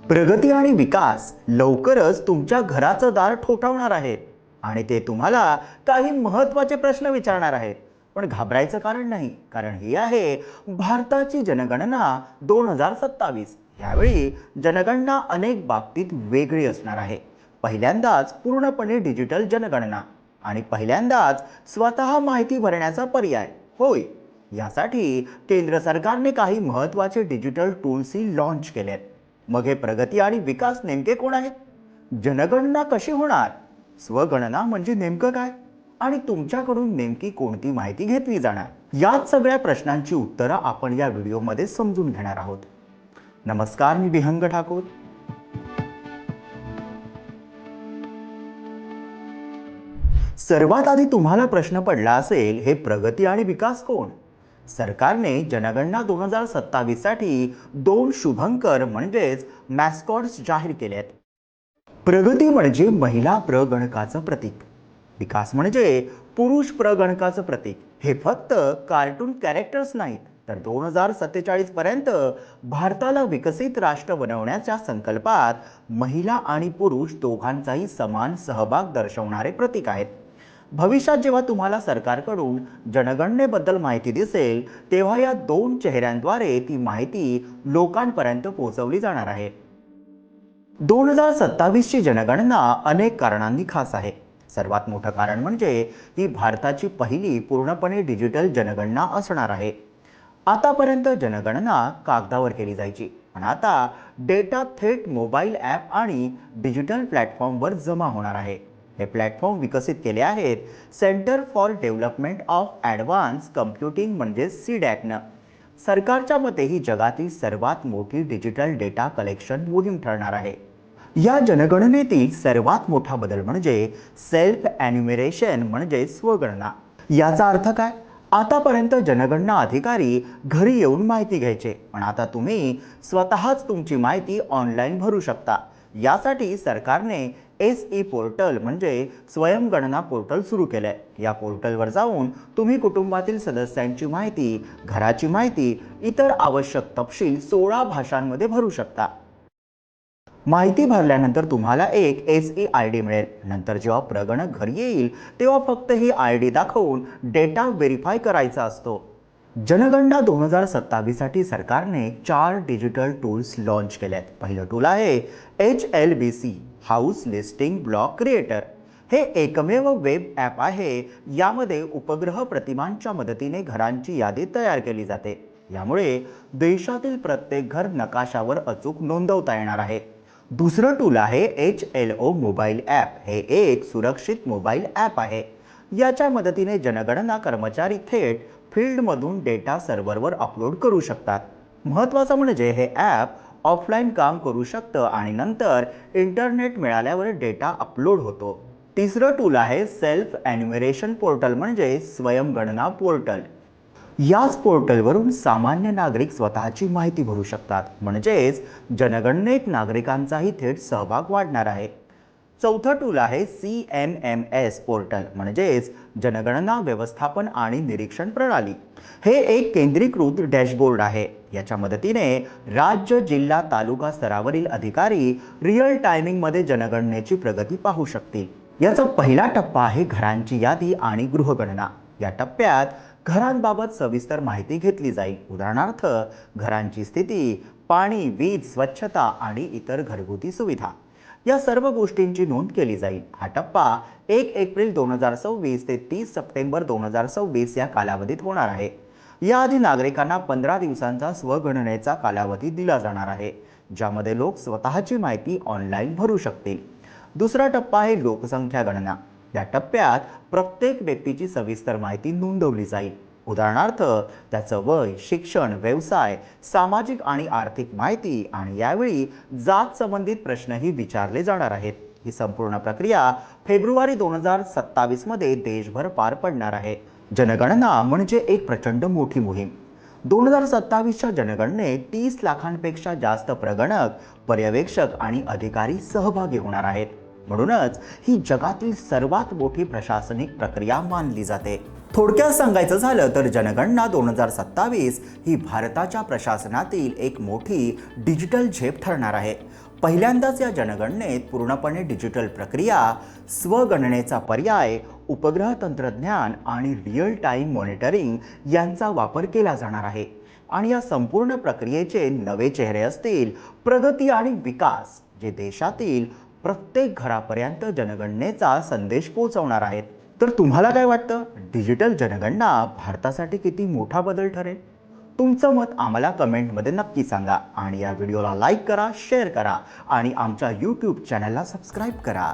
प्रगती आणि विकास लवकरच तुमच्या घराचं दार ठोठावणार आहेत आणि ते तुम्हाला काही महत्त्वाचे प्रश्न विचारणार आहेत. पण घाबरायचं कारण नाही, कारण ही आहे भारताची जनगणना 2027. यावेळी जनगणना अनेक बाबतीत वेगळी असणार आहे. पहिल्यांदाच पूर्णपणे डिजिटल जनगणना आणि पहिल्यांदाच स्वतः माहिती भरण्याचा पर्याय. होय, यासाठी केंद्र सरकारने काही महत्त्वाचे डिजिटल टूल्सही लॉन्च केलेत. मग हे प्रगती आणि विकास नेमके कोण आहेत? जनगणना कशी होणार? स्वगणना म्हणजे नेमकं काय? आणि तुमच्याकडून नेमकी कोणती माहिती घेतली जाणार? याच सगळ्या प्रश्नांची उत्तरं आपण या व्हिडिओमध्ये समजून घेणार आहोत. नमस्कार, मी विहंग ठाकूर. सर्वात आधी तुम्हाला प्रश्न पडला असेल, हे प्रगती आणि विकास कोण? सरकारने जनगणना 2027 साठी 2 शुभंकर म्हणजेच मॅस्कॉट्स जाहीर केले आहेत. प्रगती म्हणजे महिला प्रगणकाचं प्रतीक, विकास म्हणजे पुरुष प्रगणकाचं प्रतीक. हे फक्त कार्टून कॅरेक्टर्स नाहीत, तर 2047 पर्यंत भारताला विकसित राष्ट्र बनवण्याच्या संकल्पात महिला आणि पुरुष दोघांचाही समान सहभाग दर्शवणारे प्रतीक आहेत. भविष्यात जेव्हा तुम्हाला सरकारकडून जनगणनेबद्दल माहिती दिसेल, तेव्हा या 2 चेहऱ्यांद्वारे ती माहिती लोकांपर्यंत पोहोचवली जाणार आहे. 2027 ची जनगणना अनेक कारणांनी खास आहे. सर्वात मोठं कारण म्हणजे ही भारताची पहिली पूर्णपणे डिजिटल जनगणना असणार आहे. आतापर्यंत जनगणना कागदावर केली जायची, पण आता डेटा थेट मोबाईल ॲप आणि डिजिटल प्लॅटफॉर्मवर जमा होणार आहे. हे प्लॅटफॉर्म विकसित केले आहेत centre for development of advance computing म्हणजे सीडॅकनं. सरकारच्या मते ही जगातील सर्वात मोठी डिजिटल डेटा कलेक्शन मोहीम ठरणार आहे. या जनगणनेतील सर्वात मोठा बदल म्हणजे सेल्फ एन्युमरेशन म्हणजे स्वगणना. याचा अर्थ काय? आतापर्यंत जनगणना अधिकारी घरी येऊन माहिती घ्यायचे, पण आता तुम्ही स्वतःच तुमची माहिती ऑनलाईन भरू शकता. यासाठी सरकारने SE पोर्टल म्हणजे स्वयंगणना पोर्टल सुरू केलंय. या पोर्टलवर जाऊन तुम्ही कुटुंबातील सदस्यांची माहिती, घराची माहिती, इतर आवश्यक तपशील 16 भाषांमध्ये भरू शकता. माहिती भरल्यानंतर तुम्हाला एक SE ID मिळेल. नंतर जेव्हा प्रगणक घरी येईल, तेव्हा फक्त ही ID दाखवून डेटा व्हेरीफाय करायचा असतो. जनगणना 2027 साठी सरकारने 4 डिजिटल टूल्स लॉन्च केले आहेत. पहिलं टूल आहे HLBC house listing block creator. हे एकमेव वेब ॲप आहे. यामध्ये उपग्रह प्रतिमांच्या मदतीने घरांची यादी तयार केली जाते. यामुळे देशातील प्रत्येक घर नकाशावर अचूक नोंदवता येणार आहे. दुसरं टूल आहे HLO मोबाईल ॲप. हे एक सुरक्षित मोबाईल ॲप आहे. याच्या मदतीने जनगणना कर्मचारी थेट फील्डमधून डेटा सर्व्हरवर अपलोड करू शकतात. महत्त्वाचं म्हणजे हे ॲप ऑफलाईन काम करू शकतं आणि नंतर इंटरनेट मिळाल्यावर डेटा अपलोड होतो. तिसरं टूल आहे सेल्फ एन्युमरेशन पोर्टल म्हणजे स्वयंगणना पोर्टल. याच पोर्टलवरून सामान्य नागरिक स्वतःची माहिती भरू शकतात, म्हणजेच जनगणनेत नागरिकांचाही थेट सहभाग वाढणार आहे. चौथं टूल आहे CMMS पोर्टल म्हणजेच जनगणना व्यवस्थापन आणि निरीक्षण प्रणाली. हे एक केंद्रीकृत डॅशबोर्ड आहे. याच्या मदतीने राज्य, जिल्हा, तालुका स्तरावरील अधिकारी रिअल टायमिंगमध्ये जनगणनेची प्रगती पाहू शकतील. याचा पहिला टप्पा आहे घरांची यादी आणि गृहगणना. या टप्प्यात घरांबाबत सविस्तर माहिती घेतली जाईल. उदाहरणार्थ घरांची स्थिती, पाणी, वीज, स्वच्छता आणि इतर घरगुती सुविधा. या सर्व गोष्टींची नोंद केली जाईल. हा टप्पा 1 एप्रिल 2026 ते 30 सप्टेंबर 2026 या कालावधीत होणार आहे. याआधी नागरिकांना 15 दिवसांचा स्वगणनेचा कालावधी दिला जाणार आहे, ज्यामध्ये लोक स्वतःची माहिती ऑनलाईन भरू शकतील. दुसरा टप्पा आहे लोकसंख्या गणना. या टप्प्यात प्रत्येक व्यक्तीची सविस्तर माहिती नोंदवली जाईल. उदाहरणार्थ त्याचं वय, शिक्षण, व्यवसाय, सामाजिक आणि आर्थिक माहिती आणि यावेळी जात संबंधित प्रश्नही विचारले जाणार आहेत. ही संपूर्ण प्रक्रिया फेब्रुवारी 2027 मध्ये देशभर पार पडणार आहे. जनगणना म्हणजे एक प्रचंड मोठी मोहीम. 2027च्या जनगणनेत 30 लाखांपेक्षा जास्त प्रगणक, पर्यवेक्षक आणि अधिकारी सहभागी होणार आहेत. म्हणूनच ही जगातील सर्वात मोठी प्रशासनिक प्रक्रिया मानली जाते. थोडक्यात सांगायचं झालं तर जनगणना 2027 ही भारताच्या प्रशासनातील एक मोठी डिजिटल झेप ठरणार आहे. पहिल्यांदाच या जनगणनेत पूर्णपणे डिजिटल प्रक्रिया, स्वगणनेचा पर्याय, उपग्रह तंत्रज्ञान आणि रिअल टाईम मॉनिटरिंग यांचा वापर केला जाणार आहे. आणि या संपूर्ण प्रक्रियेचे नवे चेहरे असतील प्रगती आणि विकास, जे देशातील प्रत्येक घरापर्यंत जनगणनेचा संदेश पोहोचवणार आहेत. तर तुम्हाला काय वाटतं, डिजिटल जनगणना भारतासाठी किती मोठा बदल ठरेल? तुमचं मत आम्हाला कमेंटमध्ये नक्की सांगा आणि या व्हिडिओला लाईक करा, शेअर करा आणि आमच्या यूट्यूब चॅनलला सबस्क्राईब करा.